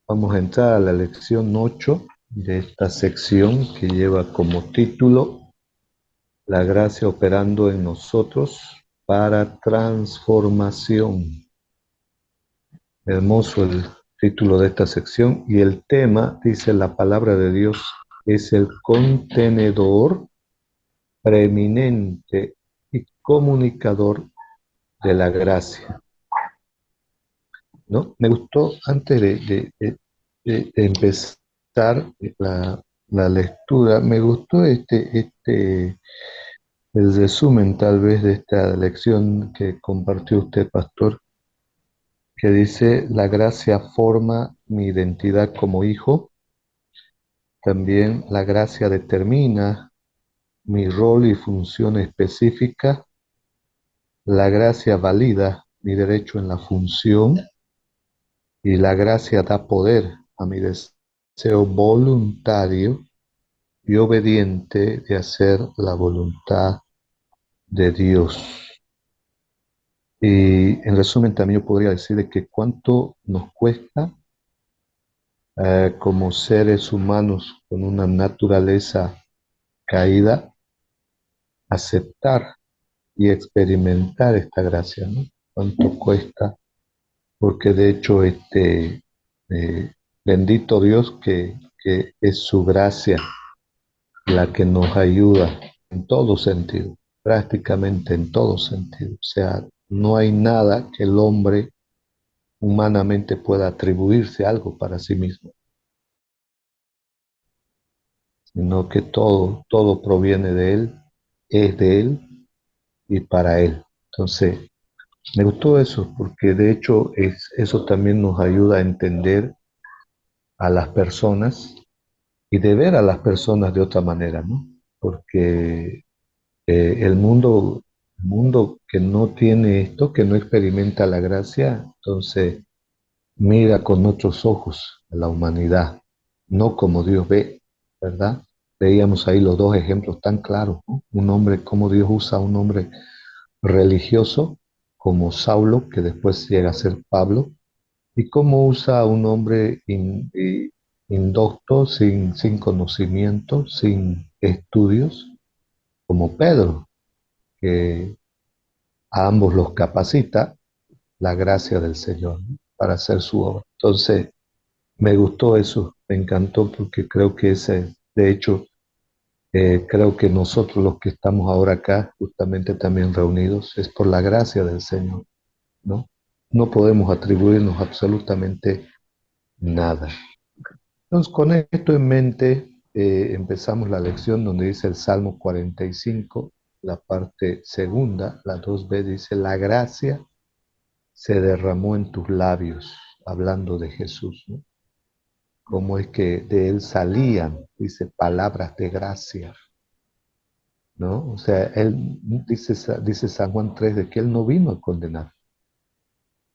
Vamos a entrar a la lección 8 de esta sección que lleva como título La gracia operando en nosotros para transformación. Hermoso el título de esta sección y el tema, dice la palabra de Dios, es el contenedor preeminente y comunicador de la gracia. ¿No? Me gustó antes de empezar la lectura, me gustó el resumen tal vez de esta lección que compartió usted, pastor, que dice, la gracia forma mi identidad como hijo, también la gracia determina mi rol y función específica, la gracia valida mi derecho en la función, y la gracia da poder a mi deseo voluntario y obediente de hacer la voluntad de Dios. Y en resumen también yo podría decir de que cuánto nos cuesta como seres humanos con una naturaleza caída aceptar y experimentar esta gracia, ¿no? Cuánto cuesta, porque de hecho eh, bendito Dios que es su gracia la que nos ayuda en todo sentido, prácticamente en todo sentido. O sea, no hay nada que el hombre humanamente pueda atribuirse algo para sí mismo, sino que todo proviene de Él, es de Él y para Él. Entonces, me gustó eso, porque de hecho eso también nos ayuda a entender a las personas y de ver a las personas de otra manera, ¿no? Porque el mundo que no tiene esto, que no experimenta la gracia, entonces mira con otros ojos a la humanidad, no como Dios ve, ¿verdad? Veíamos ahí los dos ejemplos tan claros, ¿no? Un hombre, cómo Dios usa a un hombre religioso como Saulo, que después llega a ser Pablo, y cómo usa a un hombre indocto, sin conocimiento, sin estudios, como Pedro, que a ambos los capacita la gracia del Señor, ¿no? Para hacer su obra. Entonces, me gustó eso, me encantó porque creo que ese, de hecho, creo que nosotros los que estamos ahora acá, justamente también reunidos, es por la gracia del Señor, ¿no? No podemos atribuirnos absolutamente nada. Entonces, con esto en mente, empezamos la lección donde dice el Salmo 45, la parte segunda, la 2b, dice, la gracia se derramó en tus labios, hablando de Jesús, ¿no? Cómo es que de él salían, dice, palabras de gracia, ¿no? O sea, él dice San Juan 3 de que él no vino a condenar,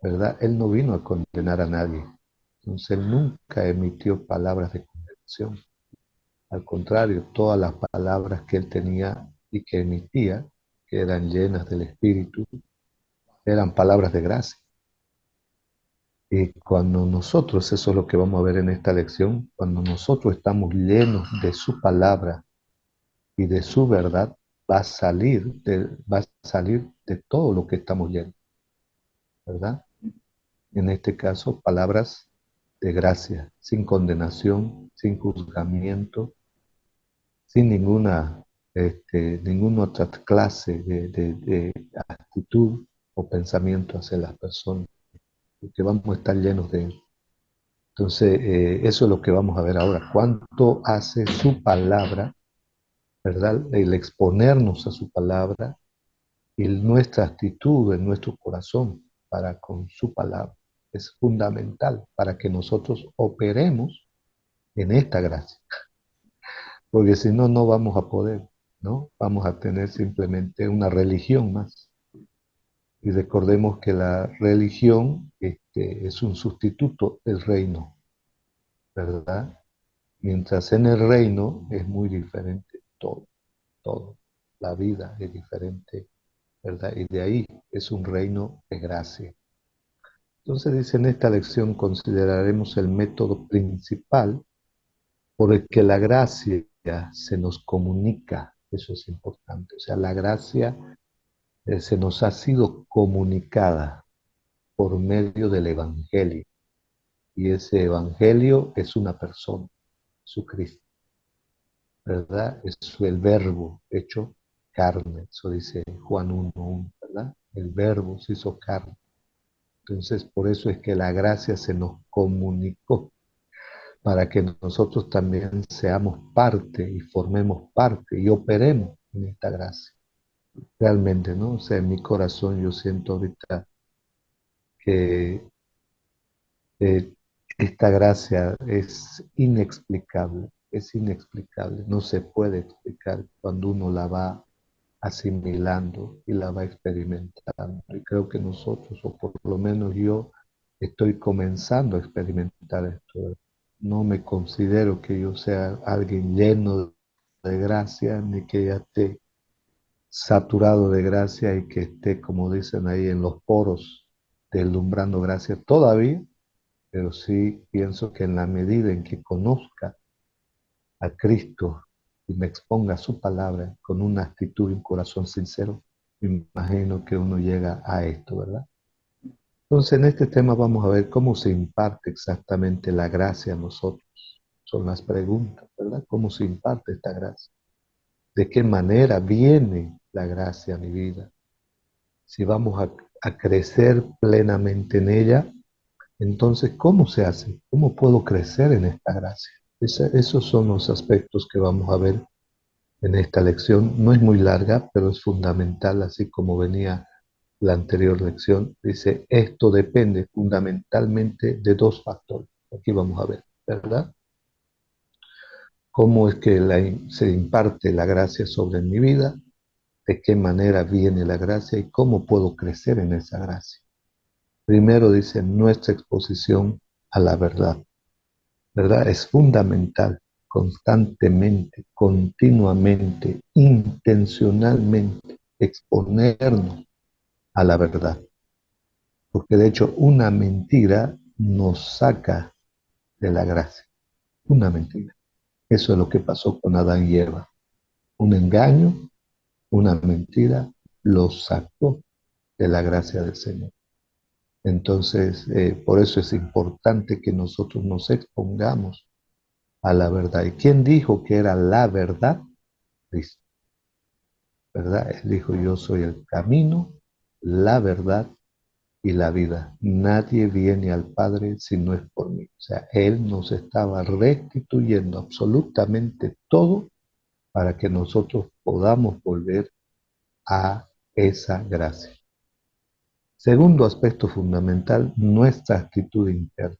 ¿verdad? Él no vino a condenar a nadie. Entonces, él nunca emitió palabras de condenación. Al contrario, todas las palabras que él tenía y que emitía, que eran llenas del Espíritu, eran palabras de gracia. Y cuando nosotros, eso es lo que vamos a ver en esta lección, cuando nosotros estamos llenos de su palabra y de su verdad, va a salir de todo lo que estamos llenos, ¿verdad? En este caso, palabras de gracia, sin condenación, sin juzgamiento, sin ninguna otra clase de actitud o pensamiento hacia las personas, porque vamos a estar llenos de él. Entonces, eso es lo que vamos a ver ahora. ¿Cuánto hace su palabra, verdad? El exponernos a su palabra y nuestra actitud en nuestro corazón para con su palabra es fundamental para que nosotros operemos en esta gracia. Porque si no, no vamos a poder, ¿no? Vamos a tener simplemente una religión más. Y recordemos que la religión es un sustituto del reino, ¿verdad? Mientras en el reino es muy diferente todo, todo. La vida es diferente, ¿verdad? Y de ahí es un reino de gracia. Entonces dice, en esta lección consideraremos el método principal por el que la gracia se nos comunica. Eso es importante. O sea, la gracia se nos ha sido comunicada por medio del Evangelio. Y ese Evangelio es una persona, Jesucristo, ¿verdad? Es el verbo hecho carne. Eso dice Juan 1:1, ¿verdad? El verbo se hizo carne. Entonces, por eso es que la gracia se nos comunicó, para que nosotros también seamos parte y formemos parte y operemos en esta gracia. Realmente, ¿no? O sea, en mi corazón yo siento ahorita que eh, esta gracia es inexplicable, no se puede explicar cuando uno la va asimilando y la va experimentando. Y creo que nosotros, o por lo menos yo, estoy comenzando a experimentar esto. No me considero que yo sea alguien lleno de gracia, ni que ya esté saturado de gracia y que esté, como dicen ahí, en los poros, deslumbrando gracia todavía, pero sí pienso que en la medida en que conozca a Cristo y me exponga a su palabra con una actitud y un corazón sincero, me imagino que uno llega a esto, ¿verdad? Entonces, en este tema vamos a ver cómo se imparte exactamente la gracia a nosotros. Son las preguntas, ¿verdad? ¿Cómo se imparte esta gracia? ¿De qué manera viene la gracia a mi vida? Si vamos a crecer plenamente en ella, entonces, ¿cómo se hace? ¿Cómo puedo crecer en esta gracia? Esos son los aspectos que vamos a ver en esta lección. No es muy larga, pero es fundamental, así como venía la anterior lección. Dice, esto depende fundamentalmente de dos factores. Aquí vamos a ver, ¿verdad? ¿Cómo es que se imparte la gracia sobre mi vida? ¿De qué manera viene la gracia y cómo puedo crecer en esa gracia? Primero dice, nuestra exposición a la verdad. ¿Verdad? Es fundamental constantemente, continuamente, intencionalmente exponernos a la verdad. Porque de hecho una mentira nos saca de la gracia. Una mentira. Eso es lo que pasó con Adán y Eva. Un engaño, una mentira, los sacó de la gracia del Señor. Entonces, por eso es importante que nosotros nos expongamos a la verdad. ¿Y quién dijo que era la verdad? Cristo, ¿verdad? Él dijo, yo soy el camino, la verdad y la vida. Nadie viene al Padre si no es por mí. O sea, Él nos estaba restituyendo absolutamente todo para que nosotros podamos volver a esa gracia. Segundo aspecto fundamental, nuestra actitud interna,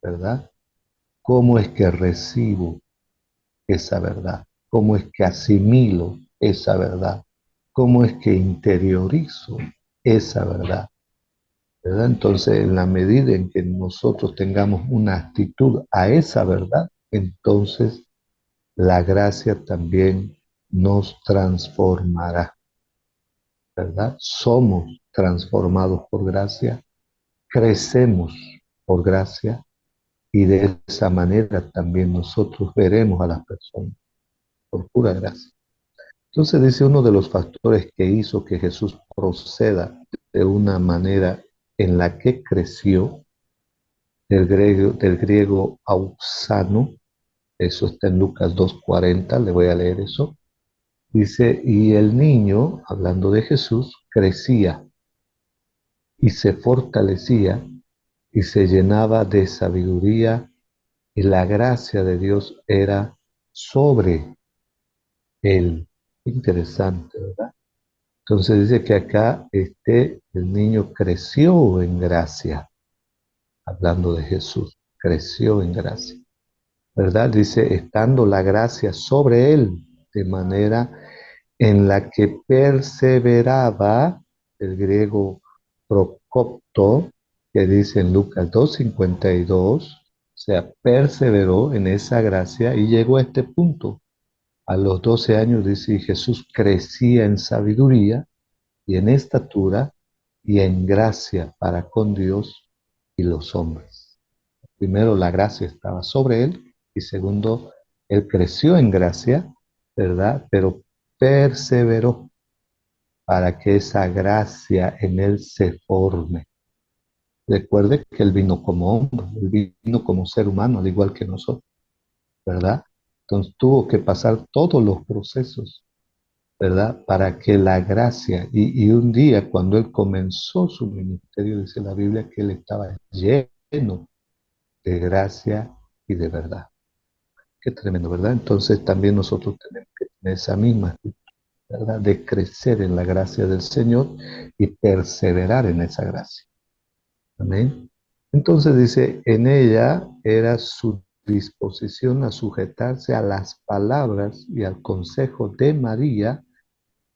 ¿verdad? ¿Cómo es que recibo esa verdad? ¿Cómo es que asimilo esa verdad? ¿Cómo es que interiorizo esa verdad? ¿Verdad? Entonces, en la medida en que nosotros tengamos una actitud a esa verdad, entonces la gracia también nos transformará, ¿verdad? Somos transformados por gracia, crecemos por gracia y de esa manera también nosotros veremos a las personas por pura gracia. Entonces dice uno de los factores que hizo que Jesús proceda de una manera en la que creció, del griego auxano, eso está en Lucas 2:40, le voy a leer eso. Dice, y el niño, hablando de Jesús, crecía y se fortalecía y se llenaba de sabiduría y la gracia de Dios era sobre él. Interesante, ¿verdad? Entonces dice que acá el niño creció en gracia, hablando de Jesús, creció en gracia, ¿verdad? Dice, estando la gracia sobre él, de manera en la que perseveraba, el griego procopto, que dice en Lucas 2:52, o sea, perseveró en esa gracia y llegó a este punto. A los 12 años, dice, y Jesús crecía en sabiduría y en estatura y en gracia para con Dios y los hombres. Primero, la gracia estaba sobre él y segundo, él creció en gracia, ¿verdad? Pero perseveró para que esa gracia en él se forme. Recuerde que él vino como hombre, él vino como ser humano, al igual que nosotros, ¿verdad? Entonces tuvo que pasar todos los procesos, ¿verdad? Para que la gracia, y un día cuando él comenzó su ministerio, dice la Biblia que él estaba lleno de gracia y de verdad. Qué tremendo, ¿verdad? Entonces también nosotros tenemos que tener esa misma actitud, ¿verdad? De crecer en la gracia del Señor y perseverar en esa gracia. Amén. Entonces dice, en ella era su disposición a sujetarse a las palabras y al consejo de María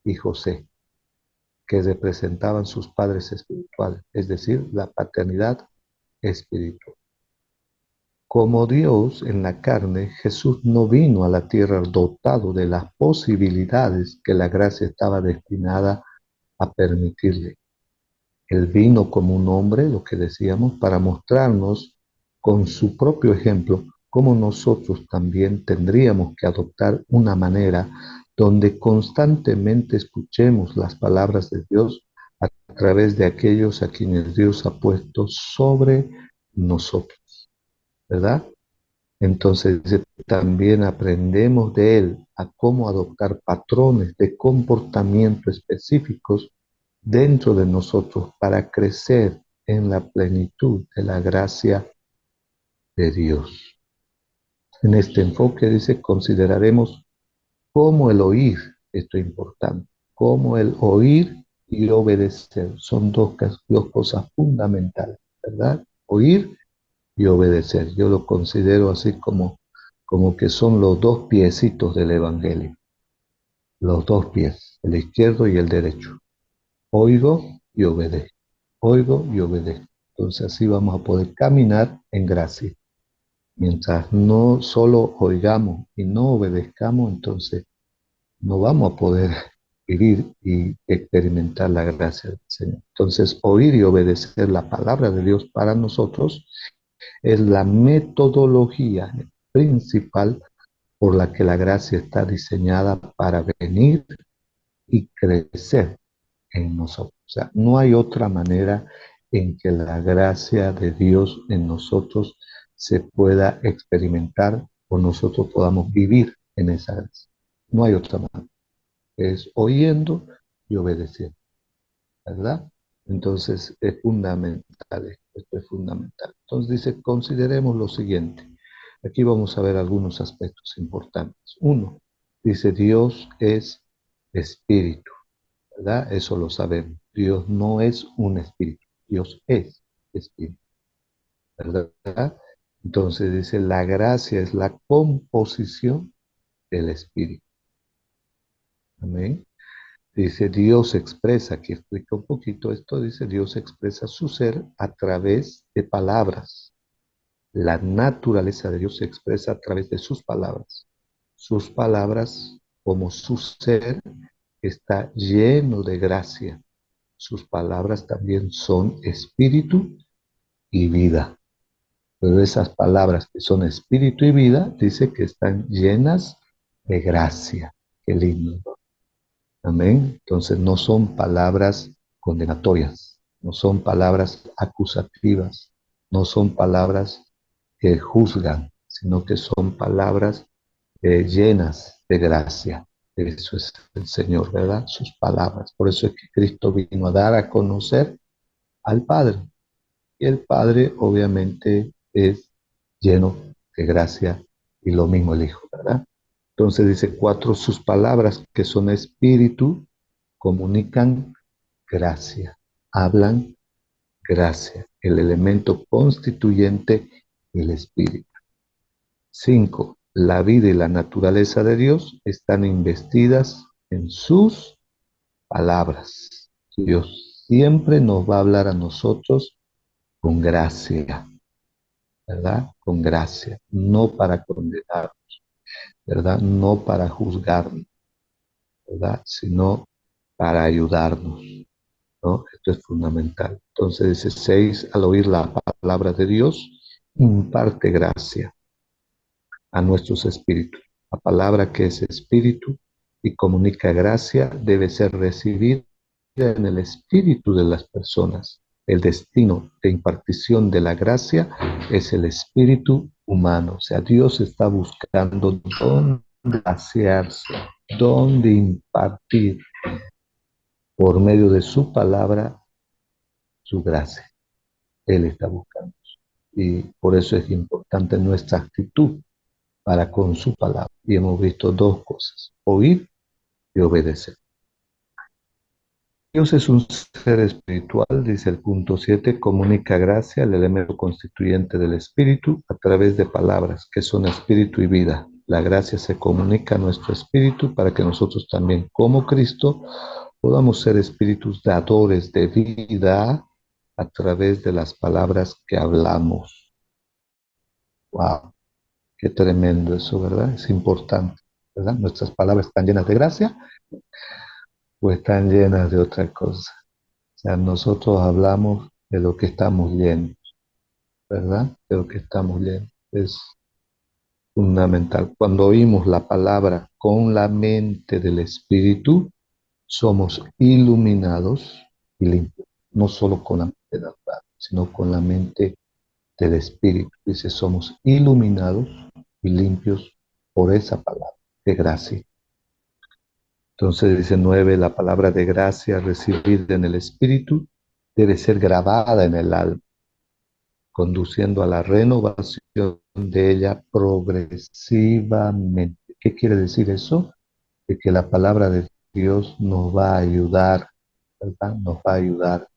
y José, que representaban sus padres espirituales, es decir, la paternidad espiritual. Como Dios en la carne, Jesús no vino a la tierra dotado de las posibilidades que la gracia estaba destinada a permitirle. Él vino como un hombre, lo que decíamos, para mostrarnos con su propio ejemplo cómo nosotros también tendríamos que adoptar una manera donde constantemente escuchemos las palabras de Dios a través de aquellos a quienes Dios ha puesto sobre nosotros, ¿verdad? Entonces también aprendemos de Él a cómo adoptar patrones de comportamiento específicos dentro de nosotros para crecer en la plenitud de la gracia de Dios. En este enfoque dice, consideraremos cómo el oír, esto es importante, cómo el oír y obedecer son dos cosas fundamentales, ¿verdad? Oír y obedecer. Yo lo considero así como que son los dos piecitos del Evangelio, los dos pies, el izquierdo y el derecho. Oigo y obedezco. Oigo y obedezco. Entonces así vamos a poder caminar en gracia. Mientras no solo oigamos y no obedezcamos, entonces no vamos a poder vivir y experimentar la gracia del Señor. Entonces, oír y obedecer la palabra de Dios para nosotros es la metodología principal por la que la gracia está diseñada para venir y crecer en nosotros. O sea, no hay otra manera en que la gracia de Dios en nosotros se pueda experimentar o nosotros podamos vivir en esa gracia. No hay otra manera. Es oyendo y obedeciendo, ¿verdad? Entonces es fundamental, esto es fundamental. Entonces dice, consideremos lo siguiente. Aquí vamos a ver algunos aspectos importantes. Uno, dice, Dios es espíritu. ¿Verdad? Eso lo sabemos. Dios no es un espíritu, Dios es espíritu, ¿verdad? Entonces dice, la gracia es la composición del espíritu. Amén. Dice, Dios expresa, aquí explica un poquito esto, dice, Dios expresa su ser a través de palabras. La naturaleza de Dios se expresa a través de sus palabras. Sus palabras, como su ser, está lleno de gracia. Sus palabras también son espíritu y vida. Pero esas palabras que son espíritu y vida, dice que están llenas de gracia. Qué lindo, ¿no? Amén. Entonces no son palabras condenatorias, no son palabras acusativas, no son palabras que juzgan, sino que son palabras llenas de gracia. Eso es el Señor, ¿verdad? Sus palabras. Por eso es que Cristo vino a dar a conocer al Padre. Y el Padre obviamente es lleno de gracia y lo mismo el Hijo, ¿verdad? Entonces dice cuatro, sus palabras que son espíritu comunican gracia, hablan gracia, el elemento constituyente del espíritu. Cinco, la vida y la naturaleza de Dios están investidas en sus palabras. Dios siempre nos va a hablar a nosotros con gracia, ¿verdad? Con gracia, no para condenar, ¿verdad? No para juzgarnos, ¿verdad? Sino para ayudarnos. ¿no? Esto es fundamental. Entonces dice 6, al oír la palabra de Dios, imparte gracia a nuestros espíritus. La palabra que es espíritu y comunica gracia debe ser recibida en el espíritu de las personas. El destino de impartición de la gracia es el espíritu humano. O sea, Dios está buscando dónde graciarse, dónde impartir por medio de su palabra su gracia. Él está buscando. Y por eso es importante nuestra actitud para con su palabra. Y hemos visto dos cosas, oír y obedecer. Dios es un ser espiritual, dice el punto 7, comunica gracia, el elemento constituyente del espíritu, a través de palabras que son espíritu y vida. La gracia se comunica a nuestro espíritu para que nosotros también, como Cristo, podamos ser espíritus dadores de vida a través de las palabras que hablamos. ¡Wow! Qué tremendo eso, ¿verdad? Es importante, ¿verdad? Nuestras palabras están llenas de gracia o están llenas de otra cosa. O sea, nosotros hablamos de lo que estamos llenos, ¿verdad? De lo que estamos llenos. Es fundamental. Cuando oímos la palabra con la mente del Espíritu, somos iluminados y limpios. No solo con la mente natural, sino con la mente del Espíritu. Dice, somos iluminados y limpios por esa palabra de gracia. Entonces dice 9, la palabra de gracia recibida en el Espíritu debe ser grabada en el alma, conduciendo a la renovación de ella progresivamente. ¿Qué quiere decir eso? De que la palabra de Dios nos va a ayudar, ¿verdad? Nos va a ayudar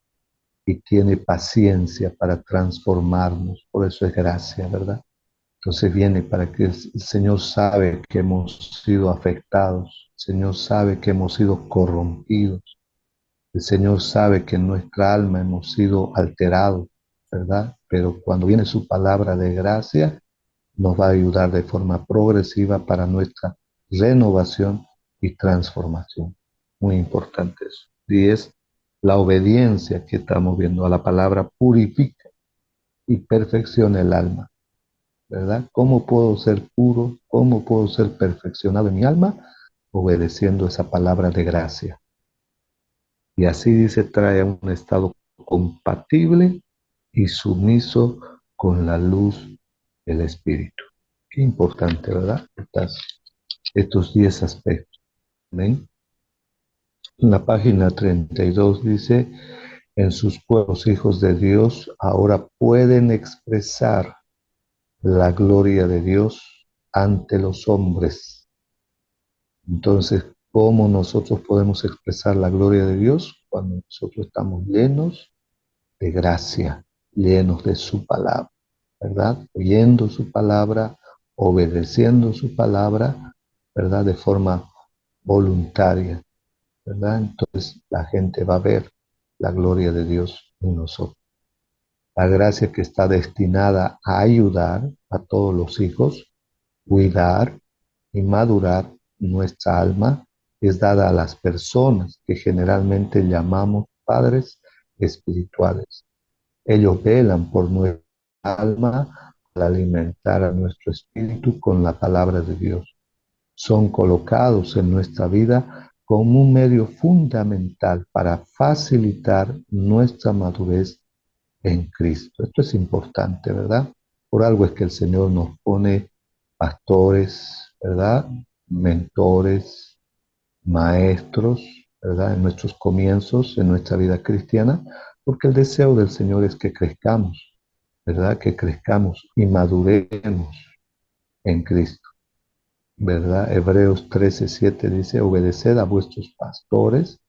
y tiene paciencia para transformarnos. Por eso es gracia, ¿verdad? Entonces viene para que el Señor sabe que hemos sido afectados, el Señor sabe que hemos sido corrompidos, el Señor sabe que en nuestra alma hemos sido alterados, ¿verdad? Pero cuando viene su palabra de gracia, nos va a ayudar de forma progresiva para nuestra renovación y transformación. Muy importante eso. Y es la obediencia que estamos viendo a la palabra purifica y perfecciona el alma, ¿verdad? ¿Cómo puedo ser puro? ¿Cómo puedo ser perfeccionado en mi alma? Obedeciendo esa palabra de gracia. Y así dice, trae a un estado compatible y sumiso con la luz del Espíritu. Qué importante, ¿verdad? Estos 10 aspectos. ¿Ven? En la página 32 dice, en sus pueblos hijos de Dios ahora pueden expresar la gloria de Dios ante los hombres. Entonces, ¿cómo nosotros podemos expresar la gloria de Dios? Cuando nosotros estamos llenos de gracia, llenos de su palabra, ¿verdad? Oyendo su palabra, obedeciendo su palabra, ¿verdad? De forma voluntaria, ¿verdad? Entonces la gente va a ver la gloria de Dios en nosotros. La gracia que está destinada a ayudar a todos los hijos, cuidar y madurar nuestra alma, es dada a las personas que generalmente llamamos padres espirituales. Ellos velan por nuestra alma al alimentar a nuestro espíritu con la palabra de Dios. Son colocados en nuestra vida como un medio fundamental para facilitar nuestra madurez en Cristo. Esto es importante, ¿verdad? Por algo es que el Señor nos pone pastores, ¿verdad? Mentores, maestros, ¿verdad? En nuestros comienzos, en nuestra vida cristiana, porque el deseo del Señor es que crezcamos, ¿verdad? Que crezcamos y maduremos en Cristo, ¿verdad? Hebreos 13:7 dice, obedeced a vuestros pastores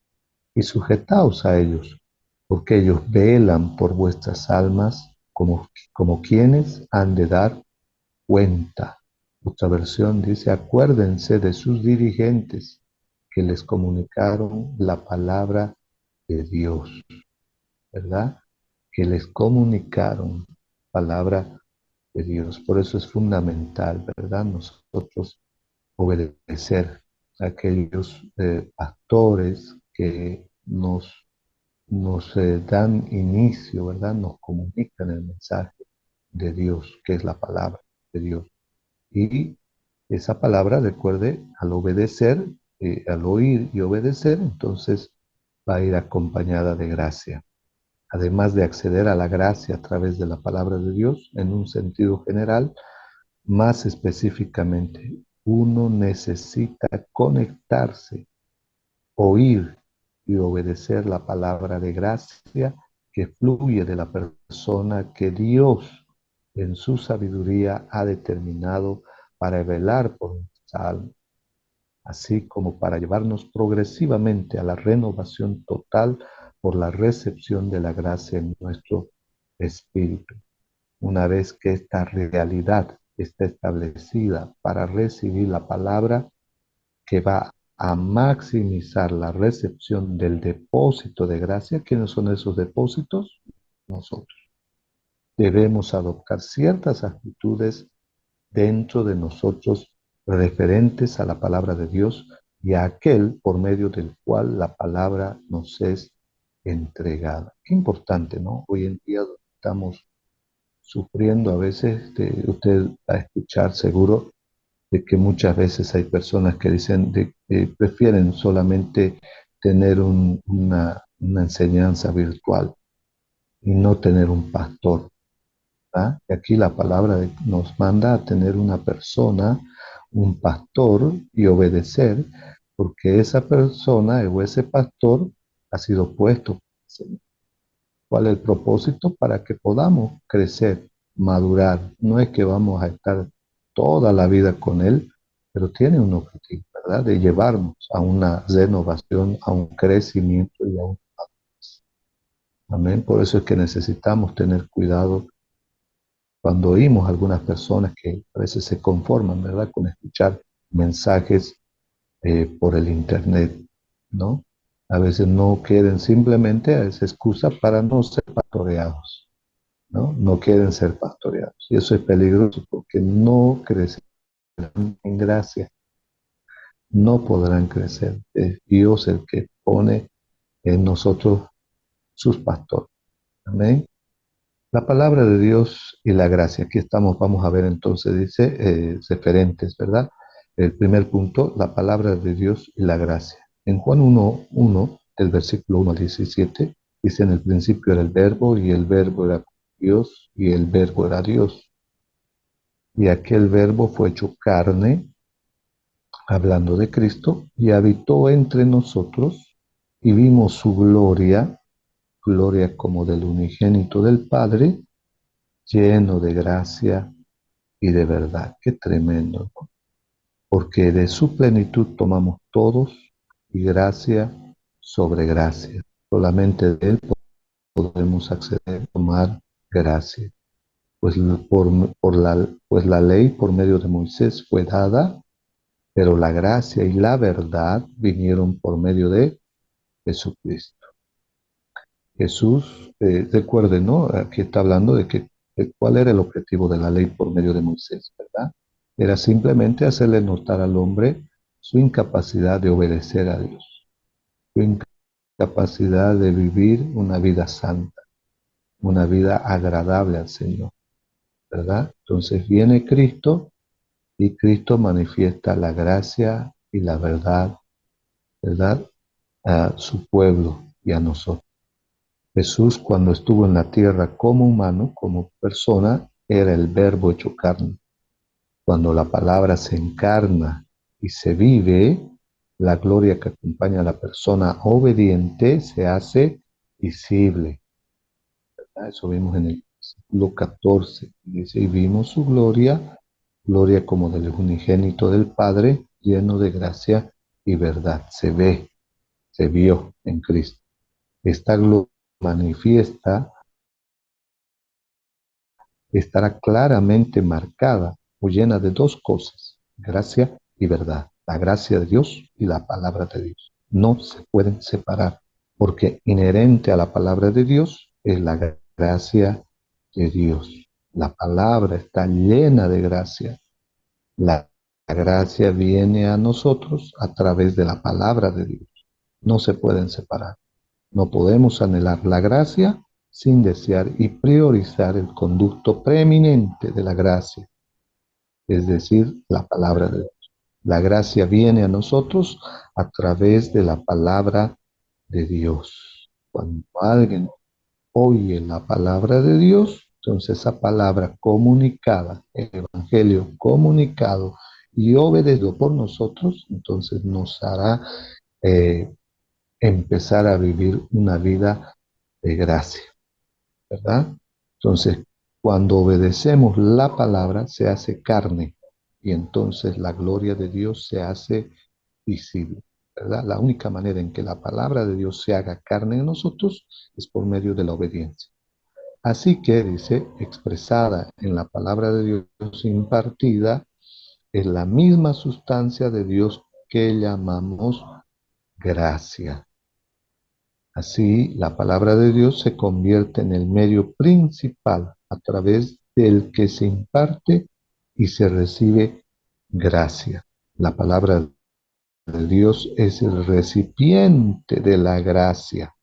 y sujetaos a ellos, porque ellos velan por vuestras almas como quienes han de dar cuenta. Otra versión dice, acuérdense de sus dirigentes que les comunicaron la palabra de Dios, ¿verdad? Que les comunicaron palabra de Dios. Por eso es fundamental, ¿verdad? Nosotros obedecer a aquellos pastores que nos nos dan inicio, ¿verdad? Nos comunican el mensaje de Dios, que es la palabra de Dios. Y esa palabra, recuerde, al obedecer, al oír y obedecer, entonces va a ir acompañada de gracia. Además de acceder a la gracia a través de la palabra de Dios, en un sentido general, más específicamente, uno necesita conectarse, oír y obedecer la palabra de gracia que fluye de la persona que Dios en su sabiduría ha determinado para velar por nuestra alma, así como para llevarnos progresivamente a la renovación total por la recepción de la gracia en nuestro espíritu. Una vez que esta realidad está establecida para recibir la palabra que va a maximizar la recepción del depósito de gracia. ¿Quiénes son esos depósitos? Nosotros. Debemos adoptar ciertas actitudes dentro de nosotros referentes a la palabra de Dios y a aquel por medio del cual la palabra nos es entregada. Qué importante, ¿no? Hoy en día estamos sufriendo a veces, usted va a escuchar seguro de que muchas veces hay personas que dicen que prefieren solamente tener una enseñanza virtual y no tener un pastor. ¿Ah? Y aquí la palabra nos manda a tener una persona, un pastor y obedecer, porque esa persona o ese pastor ha sido puesto. ¿Cuál es el propósito? Para que podamos crecer, madurar. No es que vamos a estar toda la vida con Él, pero tiene un objetivo, ¿verdad? De llevarnos a una renovación, a un crecimiento y a un... Amén. Por eso es que necesitamos tener cuidado cuando oímos a algunas personas que a veces se conforman, ¿verdad? Con escuchar mensajes por el Internet, ¿no? A veces no quieren simplemente, a esa excusa para no ser pastoreados. ¿No? No quieren ser pastoreados. Y eso es peligroso porque no crecerán en gracia, no podrán crecer. Es Dios el que pone en nosotros sus pastores. Amén. La palabra de Dios y la gracia. Aquí estamos, vamos a ver entonces, dice, referentes, ¿verdad? El primer punto, la palabra de Dios y la gracia. En Juan 1:1, del versículo 1 al 17, dice, en el principio era el verbo y el verbo era Dios y el verbo era Dios. Y aquel verbo fue hecho carne, hablando de Cristo, y habitó entre nosotros, y vimos su gloria, gloria como del unigénito del Padre, lleno de gracia y de verdad. Qué tremendo, ¿no? Porque de su plenitud tomamos todos, y gracia sobre gracia. Solamente de Él podemos acceder a tomar gracia. Pues pues la ley por medio de Moisés fue dada, pero la gracia y la verdad vinieron por medio de Jesucristo. Jesús, recuerden, ¿no? Aquí está hablando de cuál era el objetivo de la ley por medio de Moisés, ¿verdad? Era simplemente hacerle notar al hombre su incapacidad de obedecer a Dios, su incapacidad de vivir una vida santa, una vida agradable al Señor, ¿verdad? Entonces viene Cristo y Cristo manifiesta la gracia y la verdad, ¿verdad? A su pueblo y a nosotros. Jesús, cuando estuvo en la tierra como humano, como persona, era el verbo hecho carne. Cuando la palabra se encarna y se vive, la gloria que acompaña a la persona obediente se hace visible. ¿Verdad? Eso vimos en el versículo 14. Dice, y vimos su gloria, gloria como del unigénito del Padre, lleno de gracia y verdad. Se ve, se vio en Cristo. Esta gloria manifiesta estará claramente marcada o llena de dos cosas, gracia y verdad. La gracia de Dios y la palabra de Dios. No se pueden separar, porque inherente a la palabra de Dios es la gracia de Dios. La palabra está llena de gracia. La gracia viene a nosotros a través de la palabra de Dios. No se pueden separar. No podemos anhelar la gracia sin desear y priorizar el conducto preeminente de la gracia, es decir, la palabra de Dios. La gracia viene a nosotros a través de la palabra de Dios. Cuando alguien oye la palabra de Dios, entonces esa palabra comunicada, el evangelio comunicado y obedecido por nosotros, entonces nos hará eh, empezar a vivir una vida de gracia, ¿verdad? Entonces, cuando obedecemos la palabra, se hace carne y entonces la gloria de Dios se hace visible, ¿verdad? La única manera en que la palabra de Dios se haga carne en nosotros es por medio de la obediencia. Así que, dice, expresada en la palabra de Dios impartida, es la misma sustancia de Dios que llamamos gracia. Así, la palabra de Dios se convierte en el medio principal a través del que se imparte y se recibe gracia. La palabra de Dios es el recipiente de la gracia.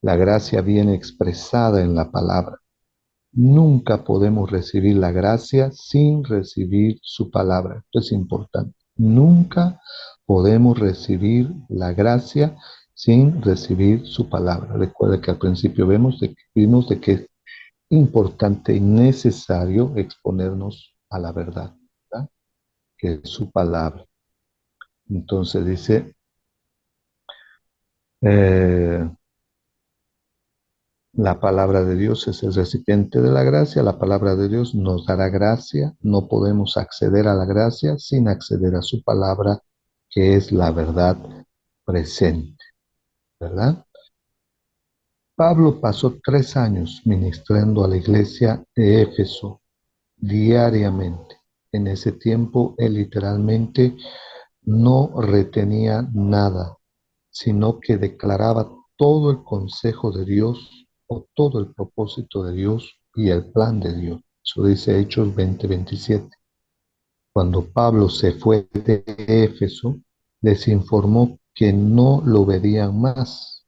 La gracia viene expresada en la palabra. Nunca podemos recibir la gracia sin recibir su palabra. Esto es importante. Nunca podemos recibir la gracia sin recibir su palabra. Recuerda que al principio vimos de que es importante y necesario exponernos a la verdad, ¿verdad? Que es su palabra. Entonces dice, eh, la palabra de Dios es el recipiente de la gracia, la palabra de Dios nos dará gracia, no podemos acceder a la gracia sin acceder a su palabra, que es la verdad presente, ¿verdad? Pablo pasó 3 años ministrando a la iglesia de Éfeso diariamente. En ese tiempo él literalmente no retenía nada, sino que declaraba todo el consejo de Dios o todo el propósito de Dios y el plan de Dios. Eso dice Hechos 20:27. Cuando Pablo se fue de Éfeso, les informó que no lo verían más.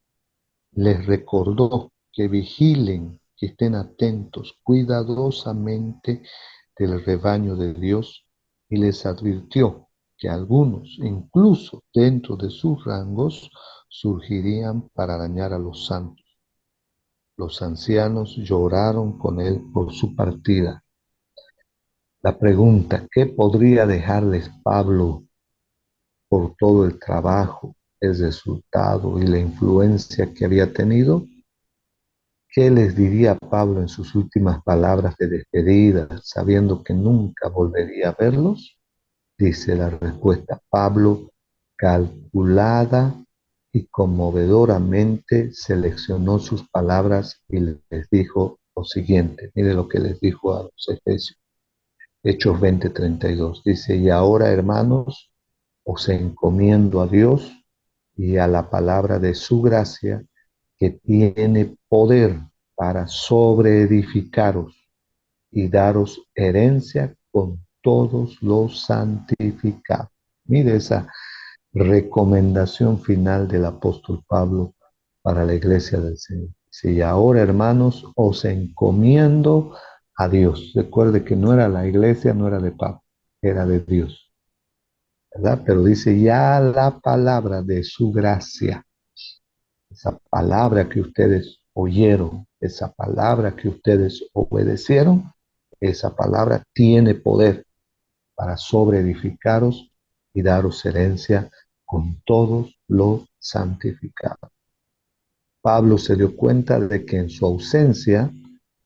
Les recordó que vigilen, que estén atentos cuidadosamente del rebaño de Dios y les advirtió que algunos, incluso dentro de sus rangos, surgirían para dañar a los santos. Los ancianos lloraron con él por su partida. La pregunta, ¿qué podría dejarles Pablo por todo el trabajo, el resultado y la influencia que había tenido? ¿Qué les diría Pablo en sus últimas palabras de despedida, sabiendo que nunca volvería a verlos? Dice la respuesta. Pablo, calculada y conmovedoramente, seleccionó sus palabras y les dijo lo siguiente. Mire lo que les dijo a los Efesios. Hechos 20:32. Dice, y ahora, hermanos, os encomiendo a Dios y a la palabra de su gracia, que tiene poder para sobreedificaros y daros herencia con todos los santificados. Mire esa recomendación final del apóstol Pablo para la iglesia del Señor. Dice, y ahora, hermanos, os encomiendo a Dios. Recuerde que no era la iglesia, no era de Pablo, era de Dios, ¿verdad? Pero dice, ya la palabra de su gracia, esa palabra que ustedes oyeron, esa palabra que ustedes obedecieron, esa palabra tiene poder para sobreedificaros y daros herencia con todos los santificados. Pablo se dio cuenta de que en su ausencia,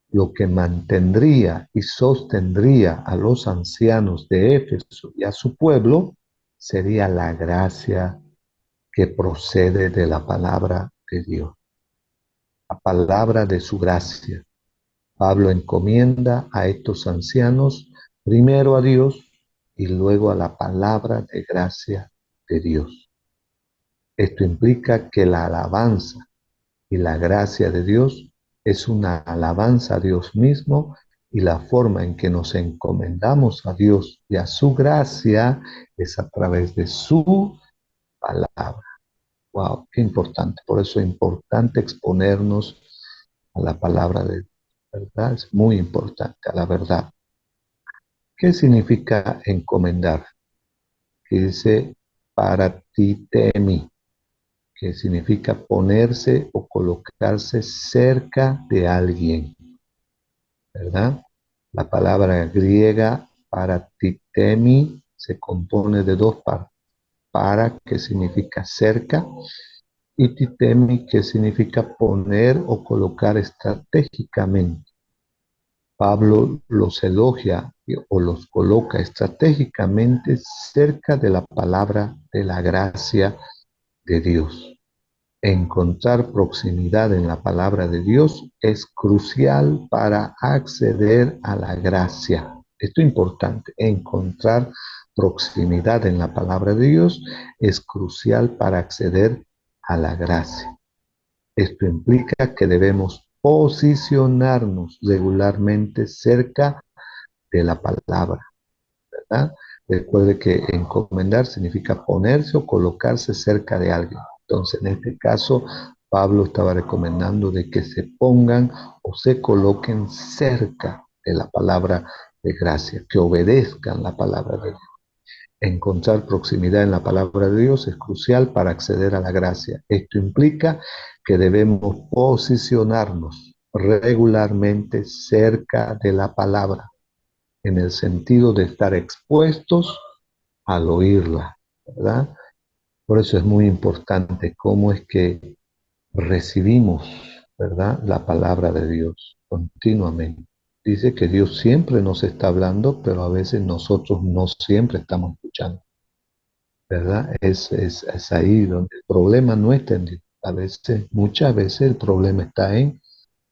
lo que mantendría y sostendría a los ancianos de Éfeso y a su pueblo sería la gracia que procede de la palabra de Dios, la palabra de su gracia. Pablo encomienda a estos ancianos primero a Dios y luego a la palabra de gracia de Dios. Esto implica que la alabanza y la gracia de Dios es una alabanza a Dios mismo, y la forma en que nos encomendamos a Dios y a su gracia es a través de su palabra. Wow, qué importante. Por eso es importante exponernos a la palabra de Dios, ¿verdad? Es muy importante, a la verdad. ¿Qué significa encomendar? Que dice para ti temi, que significa ponerse o colocarse cerca de alguien, ¿verdad? La palabra griega para ti temi se compone de dos partes. Para, que significa cerca, y titemi, que significa poner o colocar estratégicamente. Pablo los elogia o los coloca estratégicamente cerca de la palabra de la gracia de Dios. Encontrar proximidad en la palabra de Dios es crucial para acceder a la gracia. Esto es importante, encontrar proximidad en la palabra de Dios es crucial para acceder a la gracia. Esto implica que debemos posicionarnos regularmente cerca de la palabra, ¿verdad? Recuerde que encomendar significa ponerse o colocarse cerca de alguien. Entonces, en este caso, Pablo estaba recomendando de que se pongan o se coloquen cerca de la palabra de gracia, que obedezcan la palabra de Dios. Encontrar proximidad en la palabra de Dios es crucial para acceder a la gracia. Esto implica que debemos posicionarnos regularmente cerca de la palabra, en el sentido de estar expuestos al oírla, ¿verdad? Por eso es muy importante cómo es que recibimos, ¿verdad? La palabra de Dios continuamente. Dice que Dios siempre nos está hablando, pero a veces nosotros no siempre estamos escuchando, ¿verdad? Es ahí donde el problema no está en Dios. A veces, muchas veces el problema está en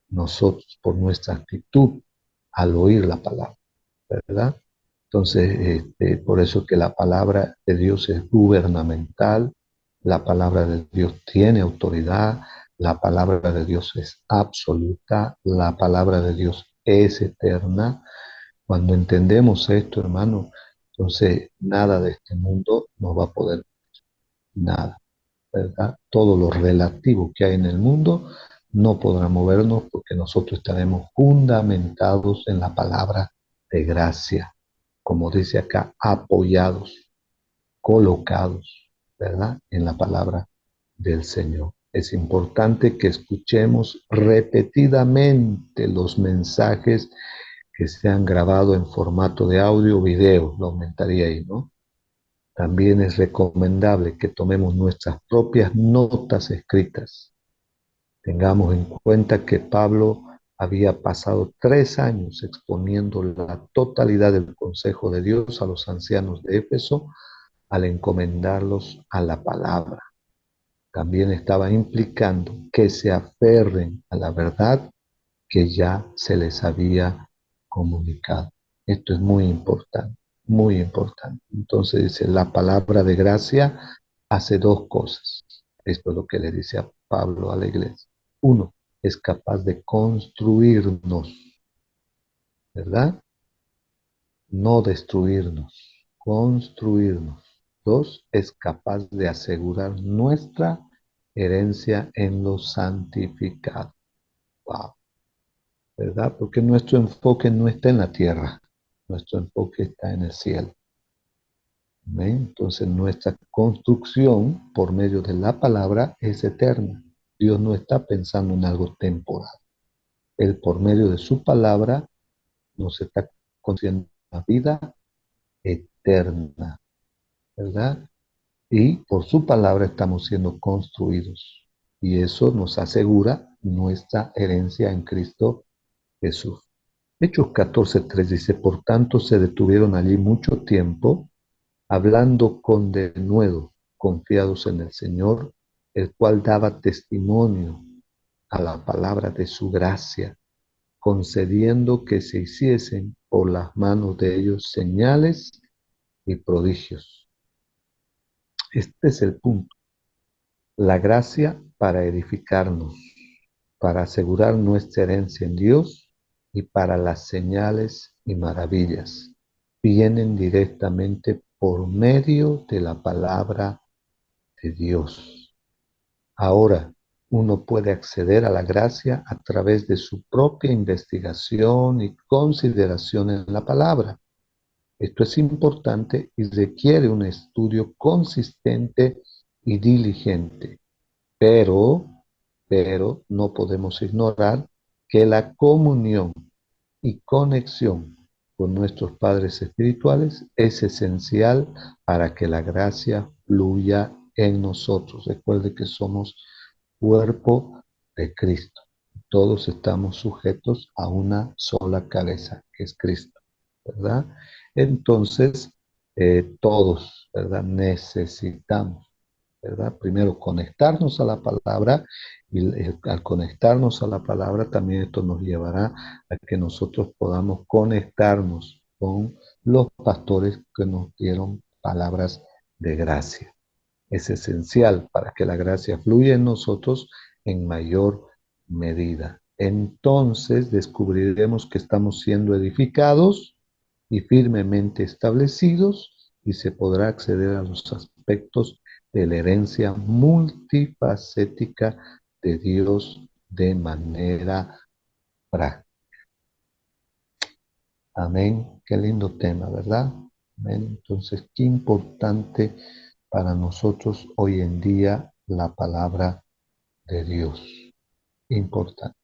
nosotros por nuestra actitud al oír la palabra, ¿verdad? Entonces, por eso que la palabra de Dios es gubernamental, la palabra de Dios tiene autoridad, la palabra de Dios es absoluta, la palabra de Dios es eterna. Cuando entendemos esto, hermano, entonces nada de este mundo nos va a poder, nada, ¿verdad? Todo lo relativo que hay en el mundo no podrá movernos porque nosotros estaremos fundamentados en la palabra de gracia, como dice acá, apoyados, colocados, ¿verdad? En la palabra del Señor. Es importante que escuchemos repetidamente los mensajes que se han grabado en formato de audio o video, lo aumentaría ahí, ¿no? También es recomendable que tomemos nuestras propias notas escritas. Tengamos en cuenta que Pablo había pasado 3 años exponiendo la totalidad del consejo de Dios a los ancianos de Éfeso al encomendarlos a la palabra. También estaba implicando que se aferren a la verdad que ya se les había comunicado. Esto es muy importante, muy importante. Entonces dice, la palabra de gracia hace dos cosas. Esto es lo que le dice a Pablo a la iglesia. Uno, es capaz de construirnos, ¿verdad? No destruirnos, construirnos. Dos, es capaz de asegurar nuestra herencia en los santificados. Wow. ¿Verdad? Porque nuestro enfoque no está en la tierra, nuestro enfoque está en el cielo. ¿Ven? Entonces nuestra construcción por medio de la palabra es eterna. Dios no está pensando en algo temporal. Él por medio de su palabra nos está concediendo una vida eterna, ¿verdad? Y por su palabra estamos siendo construidos. Y eso nos asegura nuestra herencia en Cristo Jesús. Hechos 14:3 dice, por tanto se detuvieron allí mucho tiempo, hablando con denuedo, confiados en el Señor, el cual daba testimonio a la palabra de su gracia, concediendo que se hiciesen por las manos de ellos señales y prodigios. Este es el punto. La gracia para edificarnos, para asegurar nuestra herencia en Dios y para las señales y maravillas. Vienen directamente por medio de la palabra de Dios. Ahora, uno puede acceder a la gracia a través de su propia investigación y consideración en la palabra. Esto es importante y requiere un estudio consistente y diligente, pero, pero no podemos ignorar que la comunión y conexión con nuestros padres espirituales es esencial para que la gracia fluya en nosotros. Recuerde que somos cuerpo de Cristo. Todos estamos sujetos a una sola cabeza, que es Cristo, ¿verdad? Entonces, todos, ¿verdad? Necesitamos, ¿verdad? Primero conectarnos a la palabra y al conectarnos a la palabra también esto nos llevará a que nosotros podamos conectarnos con los pastores que nos dieron palabras de gracia. Es esencial para que la gracia fluya en nosotros en mayor medida. Entonces descubriremos que estamos siendo edificados y firmemente establecidos y se podrá acceder a los aspectos de la herencia multifacética de Dios de manera práctica. Amén. Qué lindo tema, ¿verdad? Amén. Entonces, qué importante para nosotros hoy en día la palabra de Dios. Importante.